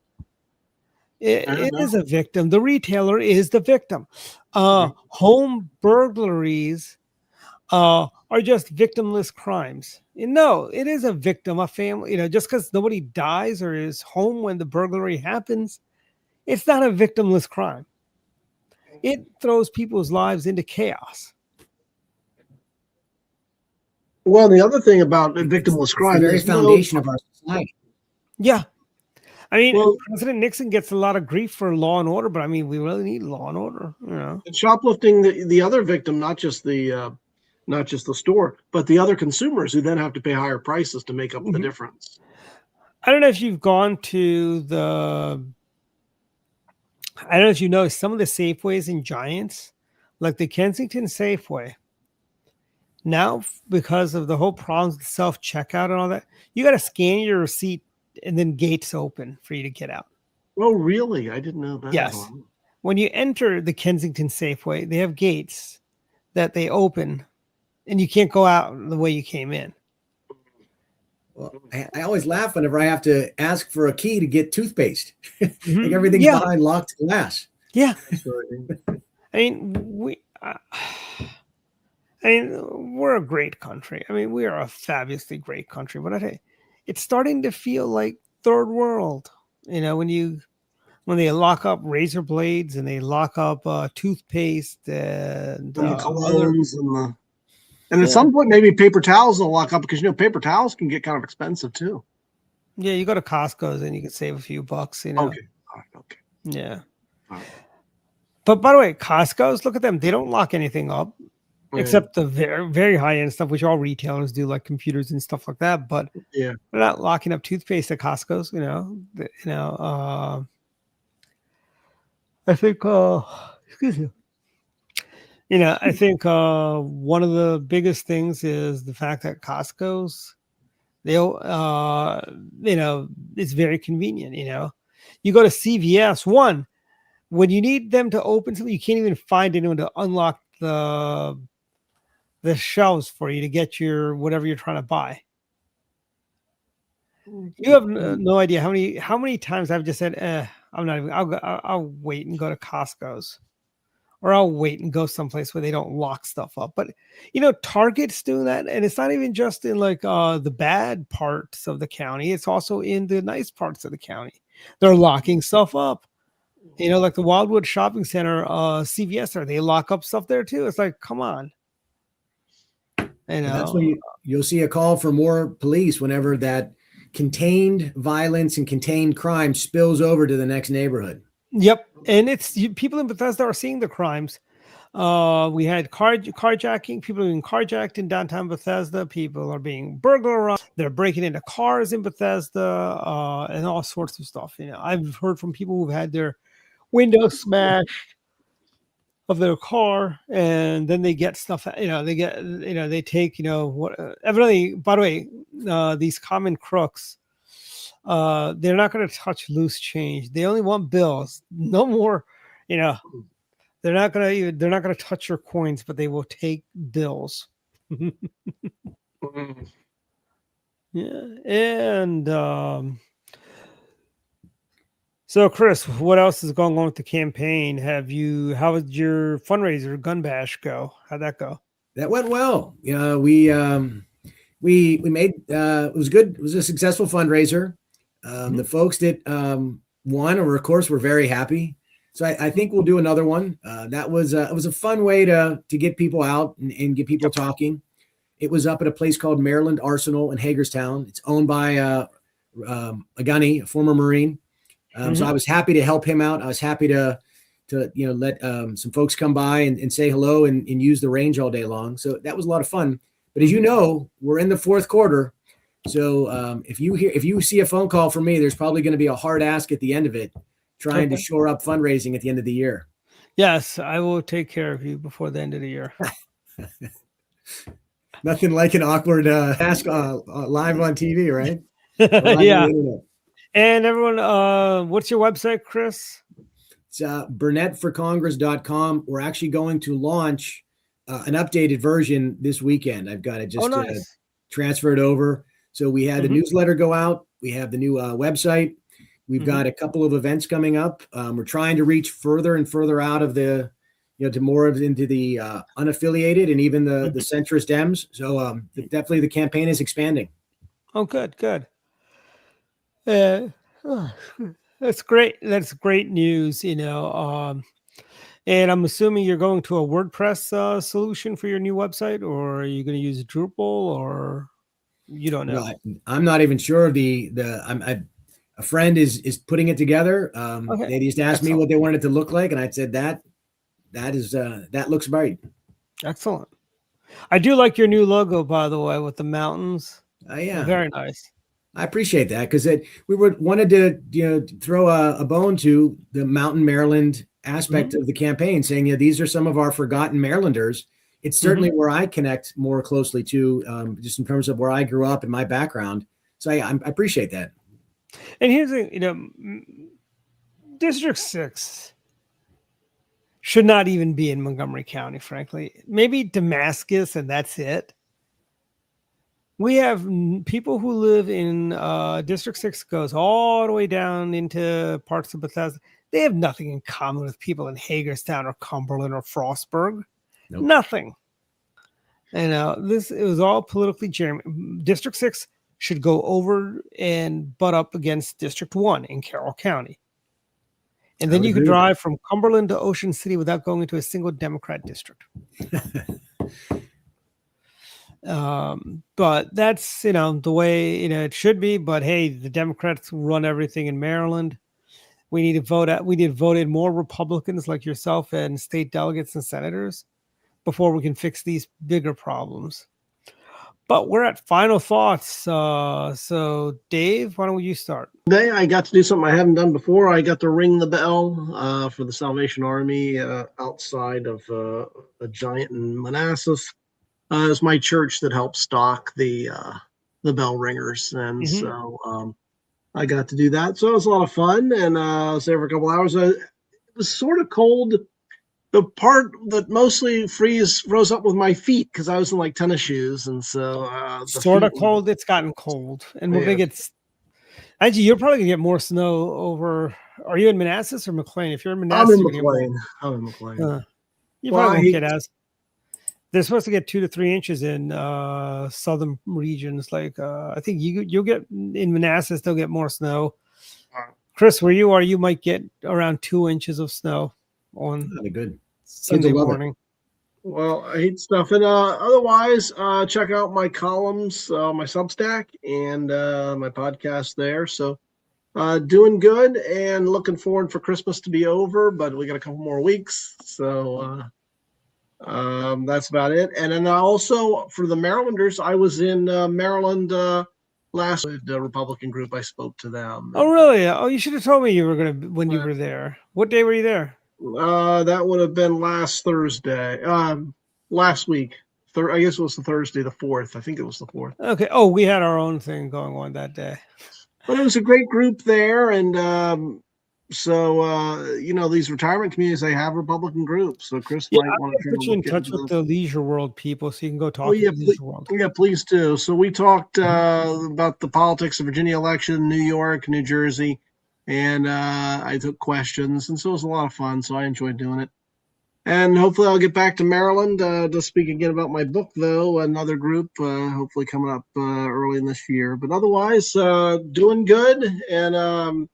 It is a victim. The retailer is the victim. Home burglaries are just victimless crimes. No, it is a victim, a family. Just because nobody dies or is home when the burglary happens, it's not a victimless crime. It throws people's lives into chaos. Well, the other thing about victimless crime is the very foundation of our society. Yeah. I mean, President Nixon gets a lot of grief for law and order, but I mean, we really need law and order. And shoplifting, the other victim, not just the store, but the other consumers who then have to pay higher prices to make up the difference. I don't know if you've gone to I don't know if you know some of the Safeways and Giants, like the Kensington Safeway. Now, because of the whole problems with self checkout and all that, you got to scan your receipt and then gates open for you to get out. Oh, really? I didn't know that. Yes. When you enter the Kensington Safeway, they have gates that they open, and you can't go out the way you came in. Well, I always laugh whenever I have to ask for a key to get toothpaste. Mhm. Like everything's Yeah. behind locked glass. Yeah. I mean, we're a great country. I mean, we are a fabulously great country. But I tell you, it's starting to feel like third world. You know, when they lock up razor blades and they lock up toothpaste and The other. colognes and at some point maybe paper towels will lock up because paper towels can get kind of expensive too. Yeah, you go to Costco's and you can save a few bucks. You know. Okay. All right. Okay. Yeah. All right. But by the way, Costco's, look at them. They don't lock anything up. Yeah. Except the very, very high end stuff, which all retailers do, like computers and stuff like that. But Yeah, they're not locking up toothpaste at Costco's. I think. Excuse me. I think one of the biggest things is the fact that Costco's, it's very convenient. You go to CVS. One, when you need them to open something, you can't even find anyone to unlock the shelves for you to get your whatever you're trying to buy. You have no idea how many times I've just said, I'm not even. I'll wait and go to Costco's, or I'll wait and go someplace where they don't lock stuff up. But Target's doing that, and it's not even just in like the bad parts of the county. It's also in the nice parts of the county. They're locking stuff up. Like the Wildwood Shopping Center, CVS, they lock up stuff there too. It's like, come on. That's when you'll see a call for more police whenever that contained violence and contained crime spills over to the next neighborhood. Yep. And people in Bethesda are seeing the crimes. We had carjacking. People are being carjacked in downtown Bethesda. People are being burglarized. They're breaking into cars in Bethesda and all sorts of stuff. I've heard from people who've had their windows smashed of their car, and then they get stuff. They take what. Evidently, by the way, these common crooks, they're not going to touch loose change. They only want bills. No more. They're not going to touch your coins, but they will take bills. Yeah, and so, Chris, what else is going on with the campaign? How did your fundraiser, Gun Bash, go? How'd that go? That went well. We made it was good. It was a successful fundraiser. The folks that won, or of course, were very happy. So I think we'll do another one. It was a fun way to get people out and get people talking. It was up at a place called Maryland Arsenal in Hagerstown. It's owned by a gunny, a former Marine. So I was happy to help him out. I was happy to let some folks come by and say hello and use the range all day long. So that was a lot of fun. But as you know, we're in the fourth quarter. So if you see a phone call from me, there's probably going to be a hard ask at the end of it, trying to shore up fundraising at the end of the year. Yes, I will take care of you before the end of the year. Nothing like an awkward ask live on TV, right? Yeah. And everyone, what's your website, Chris? It's burnettforcongress.com. We're actually going to launch an updated version this weekend. I've got it just transferred over. So we had the newsletter go out. We have the new website. We've got a couple of events coming up. We're trying to reach further and further out of the, to more of into the unaffiliated and even the centrist Dems. So definitely the campaign is expanding. Oh, good. That's great. That's great news, and I'm assuming you're going to a WordPress solution for your new website, or are you going to use Drupal, or you don't know? No, I'm not even sure. A friend is putting it together. They just asked me what they wanted it to look like, and I said that looks right. Excellent. I do like your new logo, by the way, with the mountains. Yeah, very nice. I appreciate that because we wanted to throw a bone to the Mountain Maryland aspect of the campaign, saying, these are some of our forgotten Marylanders. It's certainly where I connect more closely to, just in terms of where I grew up and my background. So I appreciate that. And here's the, District 6 should not even be in Montgomery County, frankly. Maybe Damascus, and that's it. We have people who live in District 6 goes all the way down into parts of Bethesda. They have nothing in common with people in Hagerstown or Cumberland or Frostburg. Nope. Nothing. It was all politically gerrymandered. District 6 should go over and butt up against District 1 in Carroll County. And then you could drive from Cumberland to Ocean City without going into a single Democrat district. But that's, the way, it should be. But hey, the Democrats run everything in Maryland. We need to vote in more Republicans like yourself and state delegates and senators before we can fix these bigger problems. But we're at final thoughts. So Dave, why don't you start? Today I got to do something I haven't done before. I got to ring the bell for the Salvation Army outside of a giant in Manassas. It's my church that helps stock the bell ringers, and so I got to do that. So it was a lot of fun, and I was there for a couple hours. It was sort of cold. The part that mostly froze up with my feet because I was in like tennis shoes, and so sort of cold. It's gotten cold, and we're gonna get. Actually, you're probably gonna get more snow over. Are you in Manassas or McLean? If you're in Manassas, I'm in McLean. You probably won't get as. They're supposed to get 2 to 3 inches in southern regions. Like I think you'll get in Manassas, they'll get more snow. Chris, where you are, you might get around 2 inches of snow on good Sunday morning. Well, I hate stuff. And otherwise, check out my columns, my Substack, and my podcast there. So doing good and looking forward for Christmas to be over, but we got a couple more weeks. So that's about it. And then also for the Marylanders, I was in Maryland last week, the Republican group. I spoke to them. Oh, really? Oh, you should have told me you were going to when you were there. What day were you there? That would have been last Thursday. Last week. I guess it was the Thursday, the 4th. I think it was the 4th. Okay. Oh, we had our own thing going on that day. But it was a great group there, and so these retirement communities, they have Republican groups. So Chris might want to put you in touch with the Leisure World people so you can go talk to Leisure World. Yeah, please do. So we talked about the politics of Virginia election, New York, New Jersey, and I took questions, and so it was a lot of fun. So I enjoyed doing it. And hopefully I'll get back to Maryland to speak again about my book, though, another group, hopefully coming up early in this year. But otherwise, doing good and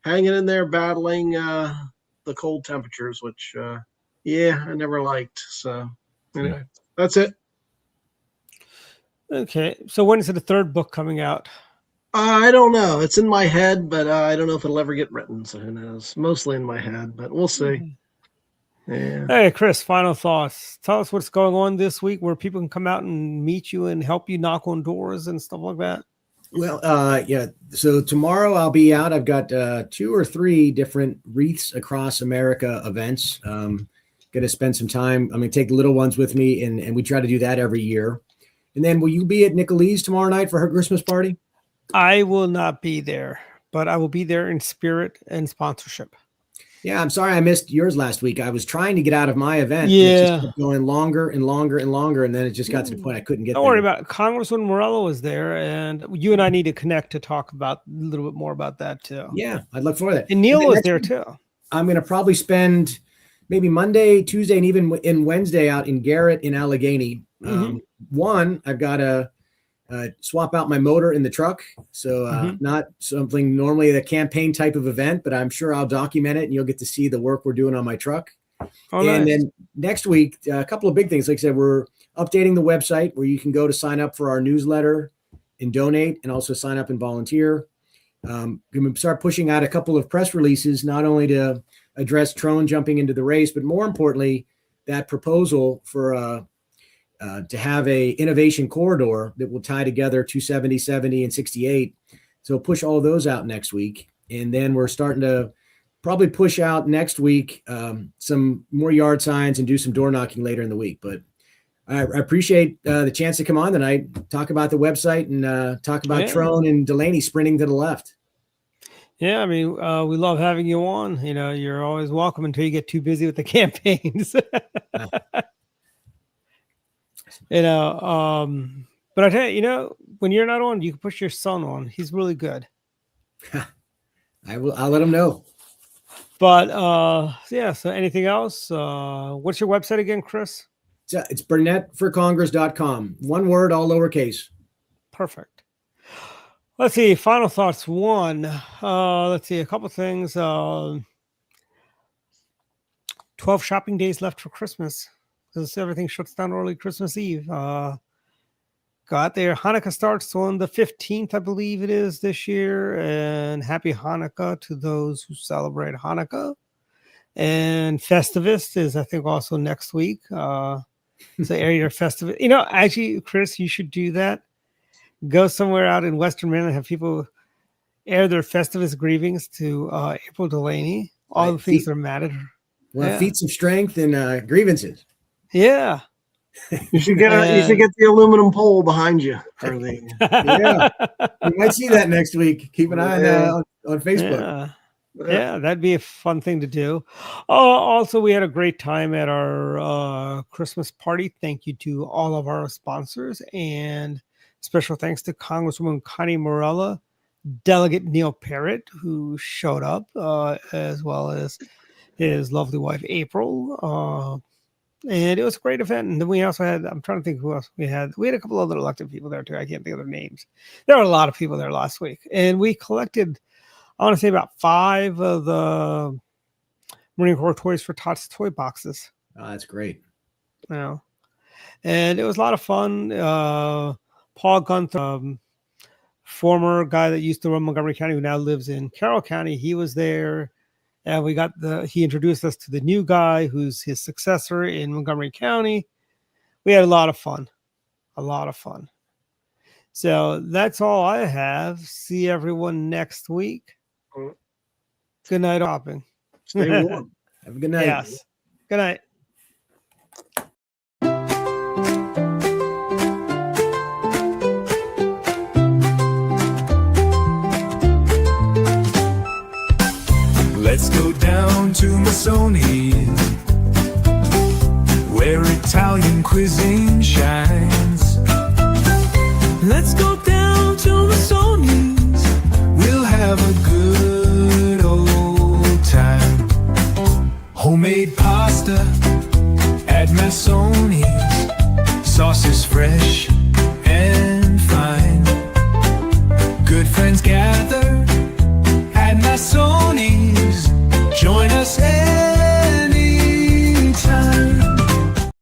hanging in there, battling the cold temperatures, which, I never liked. So anyway, that's it. Okay. So when is the 3rd book coming out? I don't know. It's in my head, but I don't know if it'll ever get written. So who knows? Mostly in my head, but we'll see. Yeah. Hey, Chris, final thoughts. Tell us what's going on this week where people can come out and meet you and help you knock on doors and stuff like that. Well, so tomorrow I'll be out. I've got 2 or 3 different Wreaths Across America events. Going to spend some time. I'm going to take the little ones with me, and we try to do that every year. And then will you be at Nicolee's tomorrow night for her Christmas party? I will not be there, but I will be there in spirit and sponsorship. Yeah, I'm sorry I missed yours last week. I was trying to get out of my event. Yeah. It just kept going longer and longer and longer, and then it just got to the point I couldn't get there. Don't worry about it. Congressman Morello was there, and you and I need to connect to talk about a little bit more about that, too. Yeah, I'd look forward to that. And Neil was there, too. I'm going to probably spend maybe Monday, Tuesday, and even in Wednesday out in Garrett in Allegheny. One, I've got to swap out my motor in the truck. So not something normally a campaign type of event, but I'm sure I'll document it and you'll get to see the work we're doing on my truck. Oh, and nice. then next week, a couple of big things. Like I said, we're updating the website where you can go to sign up for our newsletter and donate and also sign up and volunteer. Going to start pushing out a couple of press releases, not only to address Trone jumping into the race, but more importantly, that proposal for to have a innovation corridor that will tie together 270, 70, and 68. So push all those out next week. And then we're starting to probably push out next week some more yard signs and do some door knocking later in the week. But I appreciate the chance to come on tonight, talk about the website, and talk about Trone and Delaney sprinting to the left. Yeah, I mean, we love having you on. You know, you're always welcome until you get too busy with the campaigns. You know, but I tell you, you know, when you're not on, you can push your son on. He's really good. I'll let him know. But yeah, so anything else? What's your website again, Chris? It's burnettforcongress.com. One word, all lowercase. Perfect. Let's see. Final thoughts. One. Let's see. A couple things. 12 shopping days left for Christmas because everything shuts down early Christmas Eve. Got there. Hanukkah starts on the 15th, I believe it is this year. And happy Hanukkah to those who celebrate Hanukkah. And Festivus is, I think, also next week. So air your Festivus. You know, actually, Chris, you should do that. Go somewhere out in Western Maryland, have people air their Festivus grievings to April Delaney. All the things that are mad at her. Well, feats of strength and grievances. Yeah. You should get the aluminum pole behind you for the. Yeah, you might see that next week. Keep an eye on Facebook. Yeah, that'd be a fun thing to do. Also, we had a great time at our Christmas party. Thank you to all of our sponsors, and special thanks to Congresswoman Connie Morella, Delegate Neil Parrott, who showed up, as well as his lovely wife April. And it was a great event. And then we also had, I'm trying to think who else we had. We had a couple other elected people there too. I can't think of their names. There were a lot of people there last week. And we collected, I want to say, about 5 of the Marine Corps Toys for Tots toy boxes. Oh, that's great. You know, and it was a lot of fun. Paul Gunther, former guy that used to run Montgomery County, who now lives in Carroll County, he was there. And he introduced us to the new guy who's his successor in Montgomery County. We had a lot of fun. So that's all I have. See everyone next week. Good night, shopping. Stay warm. Have a good night. Yes. Good night. Let's go down to Missoni, where Italian cuisine shines. Let's go down to Missoni's, we'll have a good old time. Homemade pasta at Missoni.